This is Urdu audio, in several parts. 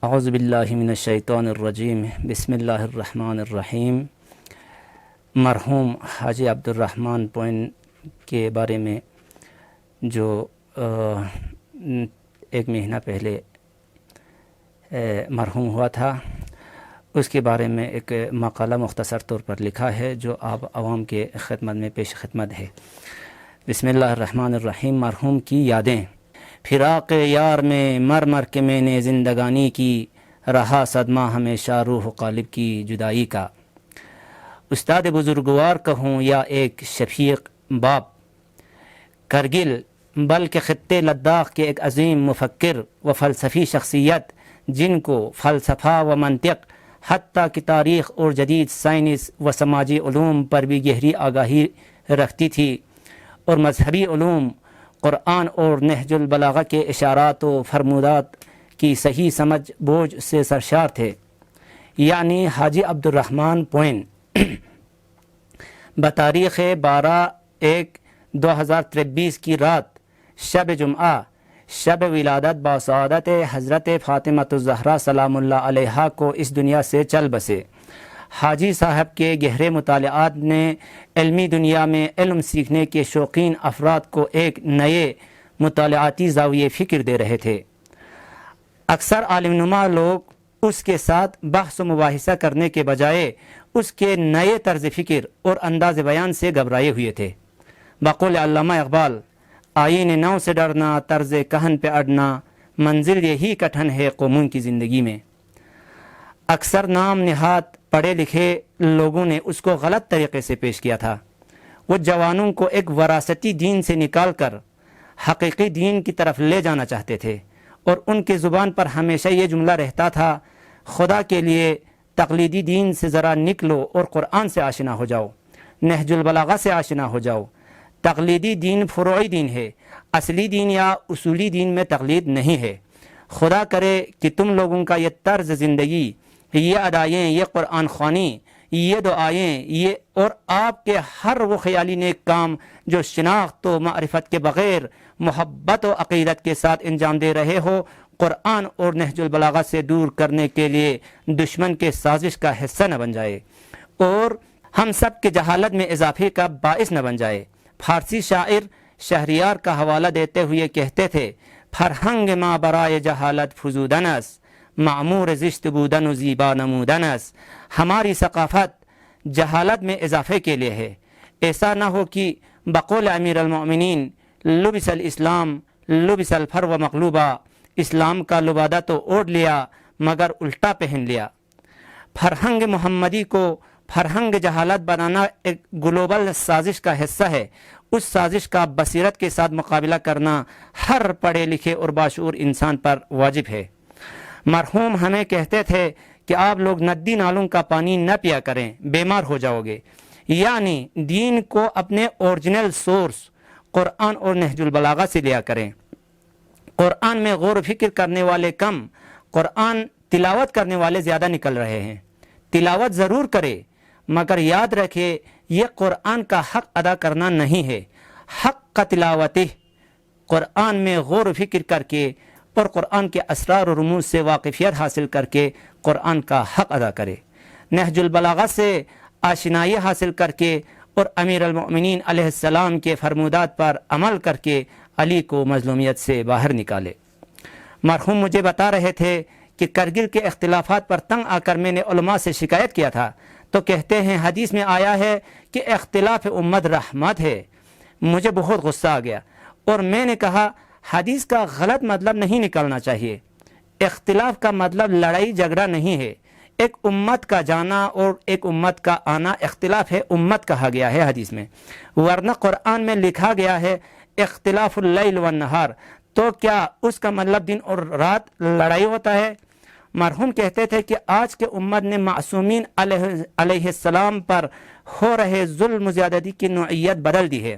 اعوذ باللہ من الشیطان الرجیم، بسم اللہ الرحمن الرحیم۔ مرحوم حاجی عبدالرحمن پوئن کے بارے میں جو ایک مہینہ پہلے مرحوم ہوا تھا، اس کے بارے میں ایک مقالہ مختصر طور پر لکھا ہے جو آپ عوام کے خدمت میں پیش خدمت ہے۔ بسم اللہ الرحمن الرحیم۔ مرحوم کی یادیں۔ فراق یار میں مر مر کے میں نے زندگانی کی، رہا صدمہ ہمیشہ روح قالب کی جدائی کا۔ استاد بزرگوار کہوں یا ایک شفیق باپ، کرگل بلکہ خطے لداخ کے ایک عظیم مفکر و فلسفی شخصیت، جن کو فلسفہ و منطق حتیٰ کہ تاریخ اور جدید سائنس و سماجی علوم پر بھی گہری آگاہی رکھتی تھی، اور مذہبی علوم، قرآن اور نہج البلاغہ کے اشارات و فرمودات کی صحیح سمجھ بوجھ سے سرشار تھے، یعنی حاجی عبدالرحمن پوئن۔ بتاریخ 12/1/2023 کی رات، شب جمعہ، شب ولادت باسعادت حضرت فاطمۃ الزہرا سلام اللہ علیہا کو اس دنیا سے چل بسے۔ حاجی صاحب کے گہرے مطالعات نے علمی دنیا میں علم سیکھنے کے شوقین افراد کو ایک نئے مطالعاتی زاویہ فکر دے رہے تھے۔ اکثر عالم نما لوگ اس کے ساتھ بحث و مباحثہ کرنے کے بجائے اس کے نئے طرز فکر اور انداز بیان سے گھبرائے ہوئے تھے۔ بقول علامہ اقبال، آئین نو سے ڈرنا، طرز کہن پہ اڑنا، منزل یہی کٹھن ہے قوموں کی زندگی میں۔ اکثر نام نہاد پڑھے لکھے لوگوں نے اس کو غلط طریقے سے پیش کیا تھا۔ وہ جوانوں کو ایک وراثتی دین سے نکال کر حقیقی دین کی طرف لے جانا چاہتے تھے، اور ان کی زبان پر ہمیشہ یہ جملہ رہتا تھا، خدا کے لیے تقلیدی دین سے ذرا نکلو اور قرآن سے آشنا ہو جاؤ، نہج البلاغہ سے آشنا ہو جاؤ۔ تقلیدی دین فروعی دین ہے، اصلی دین یا اصولی دین میں تقلید نہیں ہے۔ خدا کرے کہ تم لوگوں کا یہ طرز زندگی، یہ ادائیں، یہ قرآن خوانی، یہ دعائیں، یہ اور آپ کے ہر وہ خیالی نیک کام جو شناخت و معرفت کے بغیر محبت و عقیدت کے ساتھ انجام دے رہے ہو، قرآن اور نہج البلاغہ سے دور کرنے کے لیے دشمن کے سازش کا حصہ نہ بن جائے، اور ہم سب کے جہالت میں اضافے کا باعث نہ بن جائے۔ فارسی شاعر شہریار کا حوالہ دیتے ہوئے کہتے تھے، فرہنگ ما برائے جہالت فزودن است، معمور زشت بودن و زیبا نمودن است۔ ہماری ثقافت جہالت میں اضافے کے لیے ہے، ایسا نہ ہو کہ بقول امیر المؤمنین، لبس الاسلام لبس الفرو مقلوبہ، اسلام کا لبادہ تو اوڑھ لیا مگر الٹا پہن لیا۔ فرہنگ محمدی کو فرہنگ جہالت بنانا ایک گلوبل سازش کا حصہ ہے۔ اس سازش کا بصیرت کے ساتھ مقابلہ کرنا ہر پڑھے لکھے اور باشعور انسان پر واجب ہے۔ مرحوم ہمیں کہتے تھے کہ آپ لوگ ندی نالوں کا پانی نہ پیا کریں، بیمار ہو جاؤ گے، یعنی دین کو اپنے اوریجنل سورس قرآن اور نہج البلاغہ سے لیا کریں۔ قرآن میں غور و فکر کرنے والے کم، قرآن تلاوت کرنے والے زیادہ نکل رہے ہیں۔ تلاوت ضرور کرے، مگر یاد رکھے یہ قرآن کا حق ادا کرنا نہیں ہے۔ حق کا تلاوت، قرآن میں غور و فکر کر کے اور قرآن کے اسرار و رموز سے واقفیت حاصل کر کے قرآن کا حق ادا کرے۔ نہج البلاغہ سے آشنائی حاصل کر کے اور امیر المؤمنین علیہ السلام کے فرمودات پر عمل کر کے علی کو مظلومیت سے باہر نکالے۔ مرحوم مجھے بتا رہے تھے کہ کرگل کے اختلافات پر تنگ آ کر میں نے علماء سے شکایت کیا تھا، تو کہتے ہیں حدیث میں آیا ہے کہ اختلاف امت رحمت ہے۔ مجھے بہت غصہ آ گیا اور میں نے کہا حدیث کا غلط مطلب نہیں نکالنا چاہیے۔ اختلاف کا مطلب لڑائی جھگڑا نہیں ہے۔ ایک امت کا جانا اور ایک امت کا آنا اختلاف ہے، امت کہا گیا ہے حدیث میں، ورنہ قرآن میں لکھا گیا ہے اختلاف اللیل والنہار، تو کیا اس کا مطلب دن اور رات لڑائی ہوتا ہے؟ مرحوم کہتے تھے کہ آج کے امت نے معصومین علیہ السلام پر ہو رہے ظلم و زیادتی کی نوعیت بدل دی ہے۔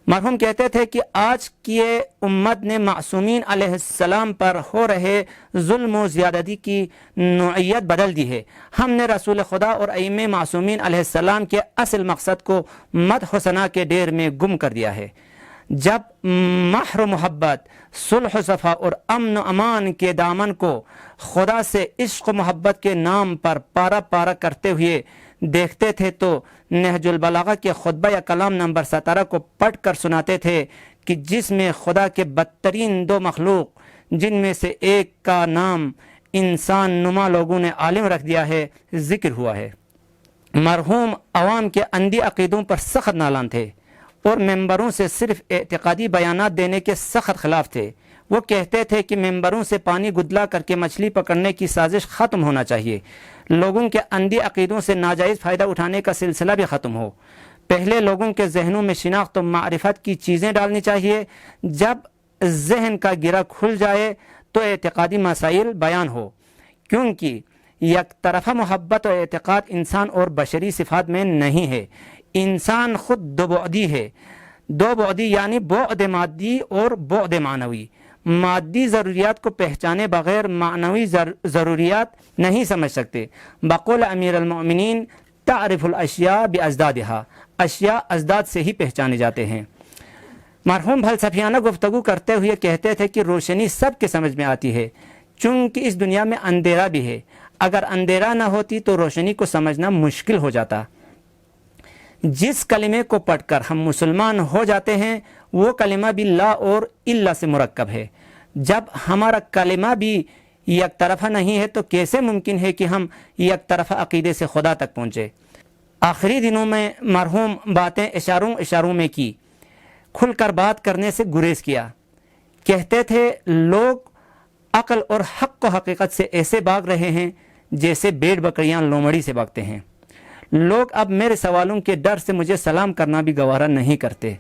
مرحوم کہتے تھے کہ آج کی امت نے معصومین علیہ السلام پر ہو رہے ظلم و زیادتی کی نوعیت بدل دی ہے۔ ہم نے رسول خدا اور ائمہ معصومین علیہ السلام کے اصل مقصد کو مدح و ثنا کے ڈیر میں گم کر دیا ہے۔ جب مہر و محبت، صلح و صفا اور امن و امان کے دامن کو خدا سے عشق و محبت کے نام پر پارا پارا کرتے ہوئے دیکھتے تھے تو نہج البلاغہ کے خطبہ یا کلام نمبر 17 کو پڑھ کر سناتے تھے کہ جس میں خدا کے بدترین دو مخلوق جن میں سے ایک کا نام انسان نما لوگوں نے عالم رکھ دیا ہے ذکر ہوا ہے۔ مرحوم عوام کے اندھی عقیدوں پر سخت نالان تھے اور ممبروں سے صرف اعتقادی بیانات دینے کے سخت خلاف تھے۔ وہ کہتے تھے کہ ممبروں سے پانی گدلا کر کے مچھلی پکڑنے کی سازش ختم ہونا چاہیے، لوگوں کے اندھی عقیدوں سے ناجائز فائدہ اٹھانے کا سلسلہ بھی ختم ہو، پہلے لوگوں کے ذہنوں میں شناخت و معرفت کی چیزیں ڈالنی چاہیے، جب ذہن کا گرہ کھل جائے تو اعتقادی مسائل بیان ہو، کیونکہ یک طرفہ محبت و اعتقاد انسان اور بشری صفات میں نہیں ہے۔ انسان خود دو بعدی ہے، دو بعدی یعنی بعد مادی اور بعد معنوی۔ مادی ضروریات کو پہچانے بغیر معنوی ضروریات نہیں سمجھ سکتے۔ بقول امیر المؤمنین تعرف الاشیاء بازدادها، اشیاء ازداد سے ہی پہچانے جاتے ہیں۔ مرحوم فلسفیانہ گفتگو کرتے ہوئے کہتے تھے کہ روشنی سب کے سمجھ میں آتی ہے، چونکہ اس دنیا میں اندھیرا بھی ہے، اگر اندھیرا نہ ہوتی تو روشنی کو سمجھنا مشکل ہو جاتا۔ جس کلمے کو پڑھ کر ہم مسلمان ہو جاتے ہیں وہ کلمہ بھی لا اور الا سے مرکب ہے۔ جب ہمارا کلمہ بھی یک طرفہ نہیں ہے تو کیسے ممکن ہے کہ ہم یک طرفہ عقیدے سے خدا تک پہنچے؟ آخری دنوں میں مرحوم باتیں اشاروں میں کی، کھل کر بات کرنے سے گریز کیا۔ کہتے تھے لوگ عقل اور حق و حقیقت سے ایسے بھاگ رہے ہیں جیسے بھیڑ بکریاں لومڑی سے بھاگتے ہیں۔ لوگ اب میرے سوالوں کے ڈر سے مجھے سلام کرنا بھی گوارا نہیں کرتے۔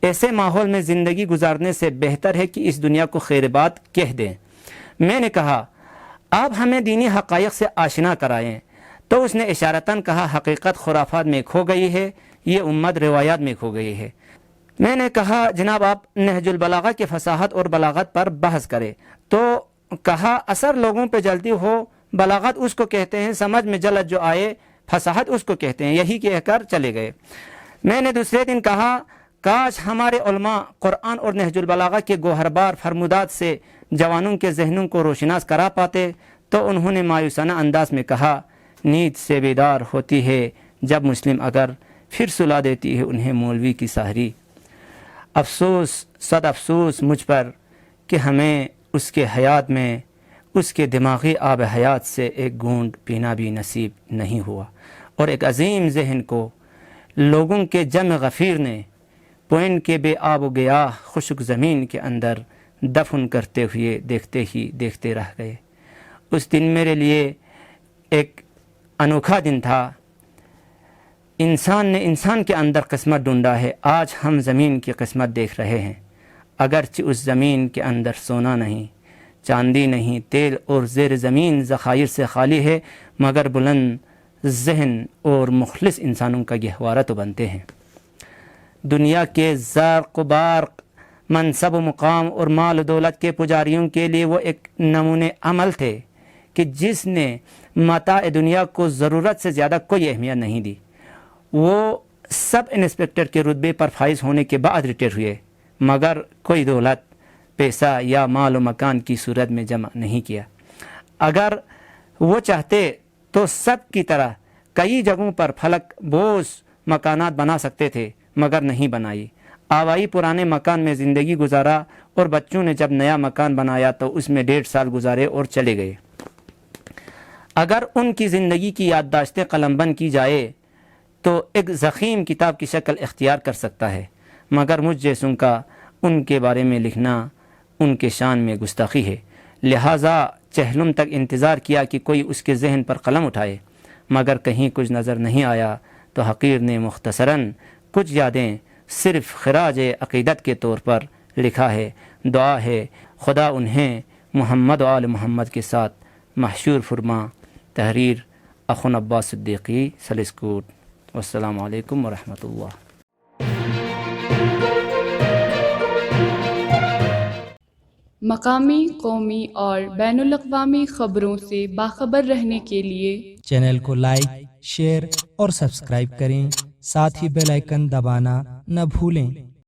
ایسے ماحول میں زندگی گزارنے سے بہتر ہے کہ اس دنیا کو خیر بات کہہ دیں۔ میں نے کہا آپ ہمیں دینی حقائق سے آشنا کرائیں، تو اس نے اشارتاً کہا حقیقت خرافات میں کھو گئی ہے، یہ امت روایات میں کھو گئی ہے۔ میں نے کہا جناب آپ نہج البلاغہ کے فصاحت اور بلاغت پر بحث کریں، تو کہا اثر لوگوں پہ جلدی ہو، بلاغت اس کو کہتے ہیں، سمجھ میں جلد جو آئے، فصاحت اس کو کہتے ہیں، یہی کہہ کر چلے گئے۔ میں نے دوسرے دن کہا کاش ہمارے علماء قرآن اور نہج البلاغہ کے گوہربار فرمودات سے جوانوں کے ذہنوں کو روشناس کرا پاتے، تو انہوں نے مایوسانہ انداز میں کہا نیند سے بیدار ہوتی ہے جب مسلم اگر پھر سلا دیتی ہے انہیں مولوی کی سحری۔ افسوس صد افسوس مجھ پر کہ ہمیں اس کے حیات میں اس کے دماغی آب حیات سے ایک گھونٹ پینا بھی نصیب نہیں ہوا، اور ایک عظیم ذہن کو لوگوں کے جمع غفیر نے پوئن کے بے آب و گیاہ خشک زمین کے اندر دفن کرتے ہوئے دیکھتے رہ گئے۔ اس دن میرے لیے ایک انوکھا دن تھا۔ انسان نے انسان کے اندر قسمت ڈھونڈا ہے، آج ہم زمین کی قسمت دیکھ رہے ہیں۔ اگرچہ اس زمین کے اندر سونا نہیں، چاندی نہیں، تیل اور زیر زمین ذخائر سے خالی ہے، مگر بلند ذہن اور مخلص انسانوں کا گہوارہ تو بنتے ہیں۔ دنیا کے زرق و بارق، منصب و مقام اور مال و دولت کے پجاریوں کے لیے وہ ایک نمونے عمل تھے کہ جس نے متاع دنیا کو ضرورت سے زیادہ کوئی اہمیت نہیں دی۔ وہ سب انسپکٹر کے رتبے پر فائز ہونے کے بعد ریٹائر ہوئے، مگر کوئی دولت، پیسہ یا مال و مکان کی صورت میں جمع نہیں کیا۔ اگر وہ چاہتے تو سب کی طرح کئی جگہوں پر فلک بوس مکانات بنا سکتے تھے، مگر نہیں بنائی۔ آبائی پرانے مکان میں زندگی گزارا، اور بچوں نے جب نیا مکان بنایا تو اس میں 1.5 سال گزارے اور چلے گئے۔ اگر ان کی زندگی کی یادداشتیں قلم بند کی جائے تو ایک ضخیم کتاب کی شکل اختیار کر سکتا ہے، مگر مجھ جیسوں کا ان کے بارے میں لکھنا ان کے شان میں گستاخی ہے۔ لہٰذا چہلم تک انتظار کیا کہ کوئی اس کے ذہن پر قلم اٹھائے، مگر کہیں کچھ نظر نہیں آیا، تو حقیر نے مختصراً کچھ یادیں صرف خراج عقیدت کے طور پر لکھا ہے۔ دعا ہے خدا انہیں محمد و آل محمد کے ساتھ محشور فرما۔ تحریر اخن عباس صدیقی، سلسکوٹ۔ والسلام علیکم ورحمۃ اللہ۔ مقامی، قومی اور بین الاقوامی خبروں سے باخبر رہنے کے لیے چینل کو لائک، شیئر اور سبسکرائب کریں، ساتھ ہی بیل آئیکن دبانا نہ بھولیں۔